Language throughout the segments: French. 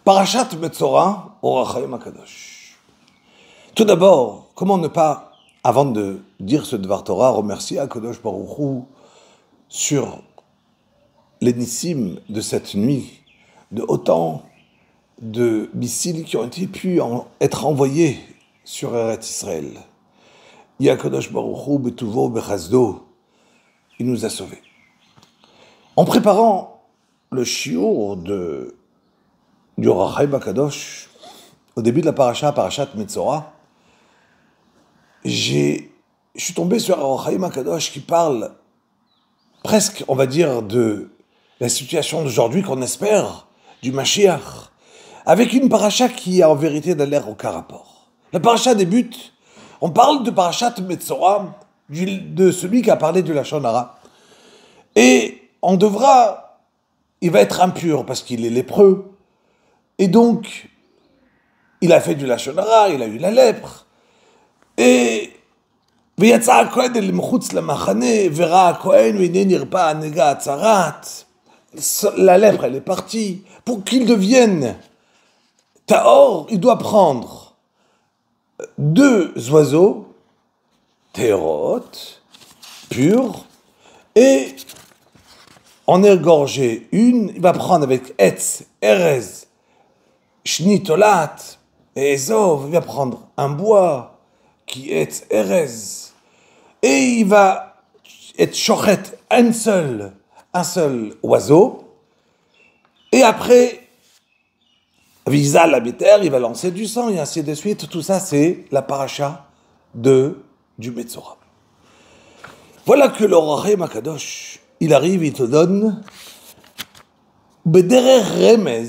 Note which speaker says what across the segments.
Speaker 1: Parashat Metzora, Or HaChaim HaKadosh. Tout d'abord, comment ne pas, avant de dire ce Dvar Torah, remercier HaKadosh Baruch Hu sur les nissim de cette nuit, de autant de missiles qui ont pu être envoyés sur Eretz Israël. HaKadosh Baruch Hu betuvo bechazdo, il nous a sauvés. En préparant le shiur du Or HaChaim HaKadosh, au début de la Parashat Metzora, je suis tombé sur Or HaChaim HaKadosh qui parle presque, on va dire, de la situation d'aujourd'hui qu'on espère, du Mashiach, avec une paracha qui a en vérité n'a l'air aucun rapport. La paracha débute, on parle de Parashat Metzora, de celui qui a parlé du Lashon Hara, et il va être impur parce qu'il est lépreux, et donc, il a fait du Lashon Hara, il a eu la lèpre, et ויצא הכהן אל מחוץ למחנה, וראה הכהן והנה נרפא הנגע הצרת. La lèpre, elle est partie. Pour qu'il devienne tahor, il doit prendre 2 oiseaux, thérotes, purs, et en égorger une. Il va prendre avec Etz, Erez, Shnitolat et Ezov. Il va prendre un bois qui est Erez. Et il va être shochet, un seul oiseau. Et après, visa la terre, il va lancer du sang, et ainsi de suite. Tout ça, c'est la paracha du Metzora. Voilà que le Or HaChaim HaKadosh, il arrive, il te donne Bederer Remez.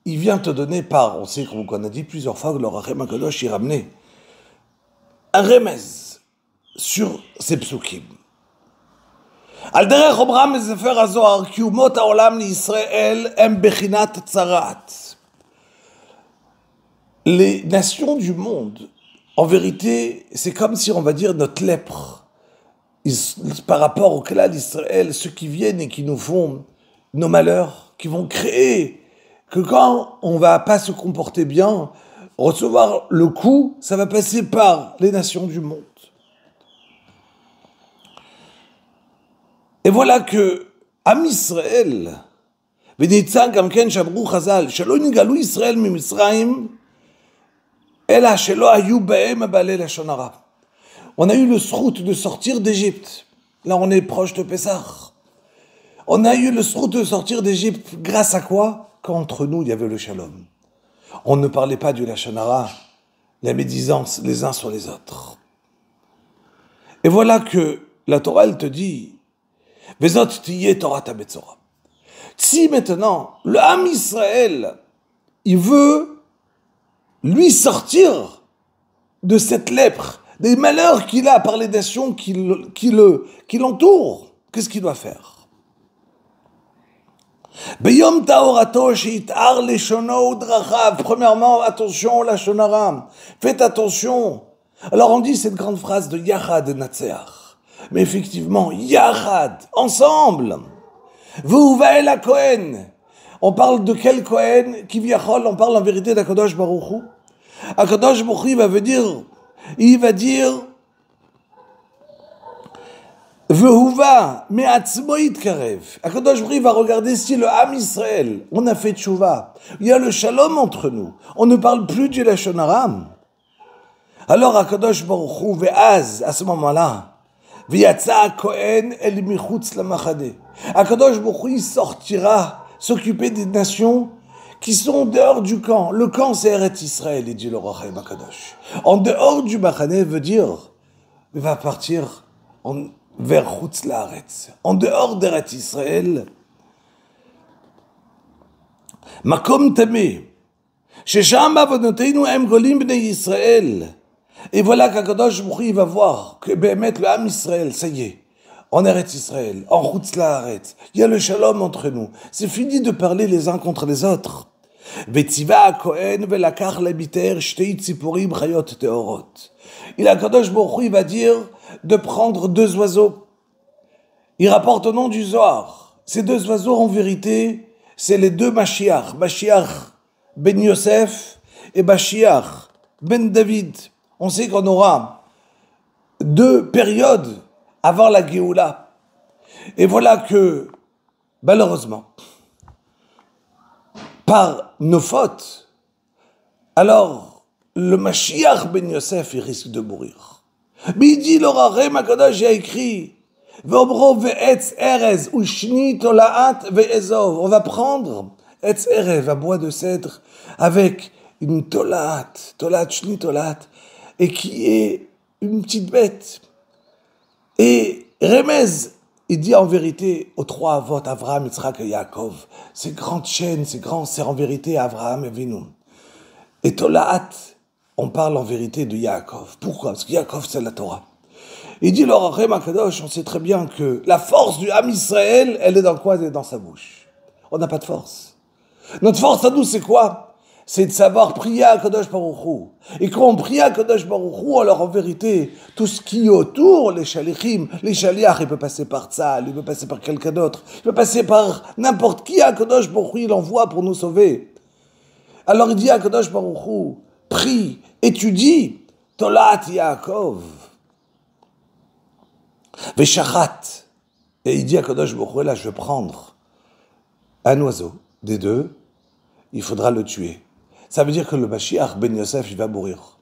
Speaker 1: Il vient te donner par, on sait qu'on a dit plusieurs fois que le Or HaChaim HaKadosh, il ramenait un remez sur ces psukim. Al derech omram mesefer hazohar ki umot haolam liYisrael hem bechinat tzarat. Les nations du monde, en vérité, c'est comme si on va dire notre lèpre, par rapport au Klal Israël, ceux qui viennent et qui nous font nos malheurs, qui vont créer que quand on va pas se comporter bien, recevoir le coup, ça va passer par les nations du monde. Et voilà que Am Israël, v'nitzan gam ken shamru chazal, shelo nigalu Israël miMitzrayim, ela shelo hayu bahem baalei lashon hara. On a eu le srout de sortir d'Égypte. Là, on est proche de Pessah. On a eu le srout de sortir d'Égypte grâce à quoi? Qu'entre nous, il y avait le shalom. On ne parlait pas du Lashon Hara, la médisance les uns sur les autres. Et voilà que la Torah, elle te dit, Vezot tiyeh Torah Metzora. Si maintenant, le Ham Israël, il veut lui sortir de cette lèpre, des malheurs qu'il a par les nations qui l'entourent, qu'est-ce qu'il doit faire? Beyom taorato sheitar leshono udrachav. Premièrement, attention la Lashon Hara. Faites attention. Alors on dit cette grande phrase de Yachad Natseach. Mais effectivement, Yachad, ensemble. V'uvael HaKohen. On parle de quel Kohen? Kivyachol, on parle en vérité d'HaKadosh Baruch Hu. HaKadosh Baruch Hu, il va dire Vehuva me'atzmo yitkarev. HaKadosh Baruch Hu va regarder si le Ham Israël, on a fait tchouva, il y a le shalom entre nous, on ne parle plus du Lashon Hara. Alors HaKadosh Baruch Hu ve'az, à ce moment-là, v'yatsa Kohen el michutz lamachane. HaKadosh Baruch Hu sortira s'occuper des nations qui sont dehors du camp. Le camp, c'est Eretz Israël, il dit le Or HaChaim HaKadosh. En dehors du Machane veut dire, il va partir vers Chutz Laaretz. En dehors d'Eretz Israël, Makom Tameh, Shesham avonoteinu hem golim bnei Yisrael. Et voilà qu'HaKadosh Baruch Hu va voir que Béhémet, le Ham Israël, ça y est, en Eretz Israël, en Chutz Laaretz, il y a le shalom entre nous. C'est fini de parler les uns contre les autres. V'tziva HaKohen velakach lebiter shtei tziporim chayot teorot. Et HaKadosh Baruch Hu, il va dire de prendre 2 oiseaux. Il rapporte au nom du Zohar. Ces 2 oiseaux, en vérité, c'est les 2 Mashiach. Mashiach ben Yosef et Mashiach ben David. On sait qu'on aura 2 périodes avant la Géoula. Et voilà que, malheureusement, par nos fautes, alors le Mashiach ben Yosef, il risque de mourir. Mais il dit, l'Orarem HaKadosh a écrit, V'omro ve'etz erez ushni tolaat ve'ezov. On va prendre etz erez, un bois de cèdre, avec une tolaat shni tolaat, et qui est une petite bête. Et Remez, il dit en vérité aux 3 avot, Avraham, Yitzhak et Yaakov, ces grandes chaînes, c'est en vérité Avraham et Avinu. Et tolaat, on parle en vérité de Yaakov. Pourquoi? Parce que Yaakov, c'est la Torah. Il dit, l'Orachem HaKadosh, on sait très bien que la force du Ham Israël, elle est dans quoi? Elle est dans sa bouche. On n'a pas de force. Notre force à nous, c'est quoi? C'est de savoir prier à Kadosh Baruch Hu. Et quand on prie à Kadosh Baruch Hu, alors en vérité, tout ce qui est autour, les shalichim, les shaliach, il peut passer par Tzal, il peut passer par quelqu'un d'autre, il peut passer par n'importe qui à Kadosh Baruch Hu, il envoie pour nous sauver. Alors il dit à Kadosh Baruch Hu, prie, étudie, Tolat Yaakov. Veshachat. Et il dit à Kadosh Baruch Hu, là, je vais prendre un oiseau, des 2, il faudra le tuer. Ça veut dire que le Mashiach ben Yosef, il va mourir.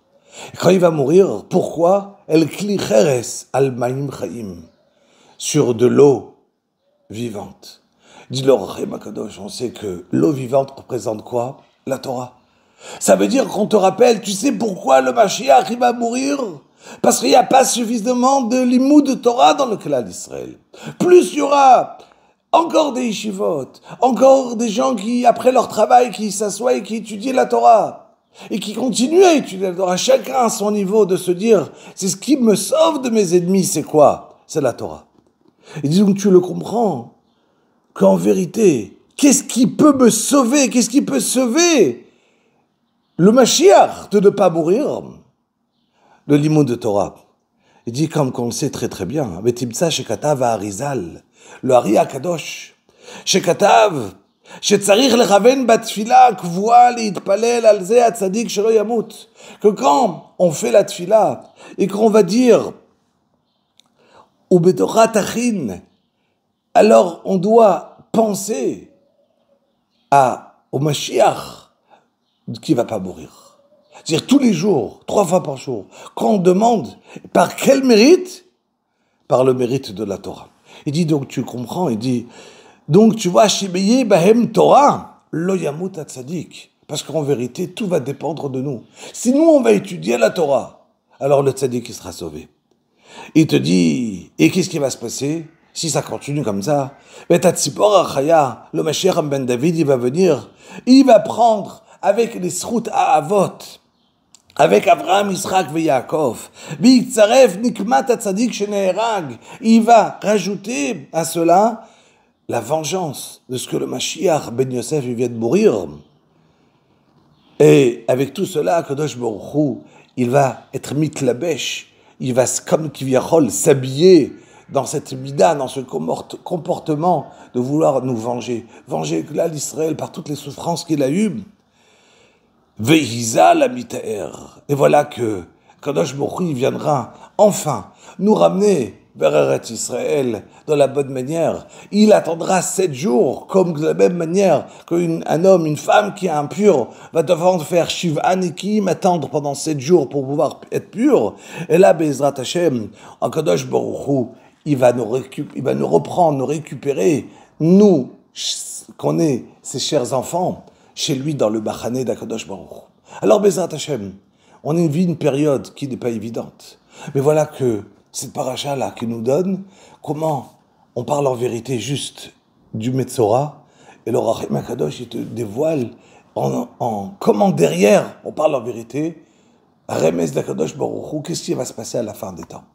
Speaker 1: Et quand il va mourir, pourquoi? El kli cheres al maim chaim, sur de l'eau vivante. Dit l'Orachem HaKadosh, on sait que l'eau vivante représente quoi? La Torah. Ça veut dire qu'on te rappelle, tu sais pourquoi le Mashiach, il va mourir? Parce qu'il n'y a pas suffisamment de limoud de Torah dans le clan d'Israël. Plus il y aura encore des yeshivot, encore des gens qui, après leur travail, qui s'assoient et qui étudient la Torah, et qui continuent à étudier la Torah, chacun à son niveau, de se dire, c'est ce qui me sauve de mes ennemis, c'est quoi? C'est la Torah. Et disons que tu le comprends, qu'en vérité, qu'est-ce qui peut me sauver? Qu'est-ce qui peut sauver le Mashiach de ne pas mourir? Le limoud de Torah. Il dit, comme qu'on le sait très très bien, Betimtsa shekatav ha'arizal, le Ari HaKadosh, shekatav, shetzarich lechaven batfila kvoa להתפלל על זה הצדיק שלא ימות. Que quand on fait la tfila, et qu'on va dire, ובתוכה תכין, alors on doit penser au Mashiach qui ne va pas mourir. C'est-à-dire tous les jours, 3 fois par jour, quand on demande par quel mérite? Par le mérite de la Torah. Il dit donc, tu comprends, il dit, donc tu vois, Shibeye Bahem Torah, Lo Yamut Tzadik. Parce qu'en vérité, tout va dépendre de nous. Si nous, on va étudier la Torah, alors le Tzadik, il sera sauvé. Il te dit, et qu'est-ce qui va se passer si ça continue comme ça? Mais Tatsipor Achaya, le Mashiach ben David, il va venir, il va prendre avec les Srut à Avot, avec Avraham, Yitzhak et Yaakov, Bi'tzaref nikmat hatzadik sheneherag, il va rajouter à cela la vengeance de ce que le Mashiach ben Yosef vient de mourir. Et avec tout cela, Kadosh Baruch Hu, il va être mitlabesh, il va comme Kivyachol s'habiller dans cette mida, dans ce comportement de vouloir nous venger là l'Israël par toutes les souffrances qu'il a eues. Vehiza la mitaer. Et voilà que Kadosh Baruch Hu viendra enfin nous ramener vers Eretz Israël de la bonne manière. Il attendra 7 jours, comme de la même manière qu'un homme, une femme qui est impure va devoir faire Shiva Nekim, attendre pendant 7 jours pour pouvoir être pur. Et là, Bezrat Hashem, en Kadosh Baruch Hu, il va nous reprendre, nous récupérer, nous, qu'on est ses chers enfants, chez lui dans le Bachané d'Akadosh Baruch Hu. Alors, Bezrat Hashem, on vit une période qui n'est pas évidente. Mais voilà que cette paracha-là qui nous donne comment on parle en vérité juste du Metzora, et le Rachem HaKadosh, il te dévoile comment derrière on parle en vérité, Remez d'Akadosh Baruch Hu, qu'est-ce qui va se passer à la fin des temps?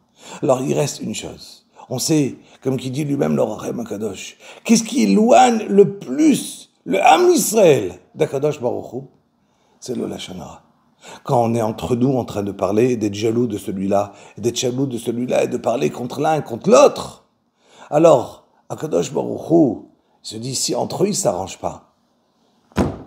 Speaker 1: Alors, il reste une chose. On sait, comme qui dit lui-même le Rachem HaKadosh, qu'est-ce qui éloigne le plus le Ham Israël d'Akadosh Baruch Hu? C'est le Lashon Hara. Quand on est entre nous en train de parler, d'être jaloux de celui-là, et d'être jaloux de celui-là, et de parler contre l'un et contre l'autre, alors, Akadosh Baruch Hu se dit, si entre eux ils ne s'arrangent pas,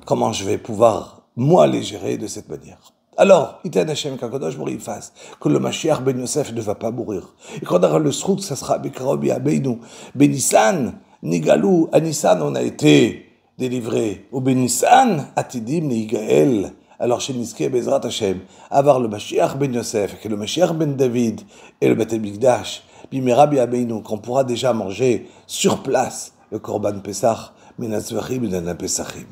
Speaker 1: comment je vais pouvoir moi les gérer de cette manière. Alors, Iten Hashem Kakodosh Baruch Hu fasse que le Mashiach ben Yosef ne va pas mourir. Et quand on aura le srout, ça sera Bekarobi Abeinu. Benissan, Nigalou, à Nissan, on a été délivré. Au Benissan, Atidim, Nigael. Alors, chez Niske, Bezrat Hashem, avoir le Mashiach ben Yosef, et le Mashiach ben David, et le Beth Mikdash, Bimerabi Abeinu, qu'on pourra déjà manger sur place le Korban Pesach, Minazvachim, Minana Pesachim.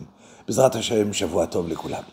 Speaker 1: Bezrat Hashem, Shavua Tov, Lekulam.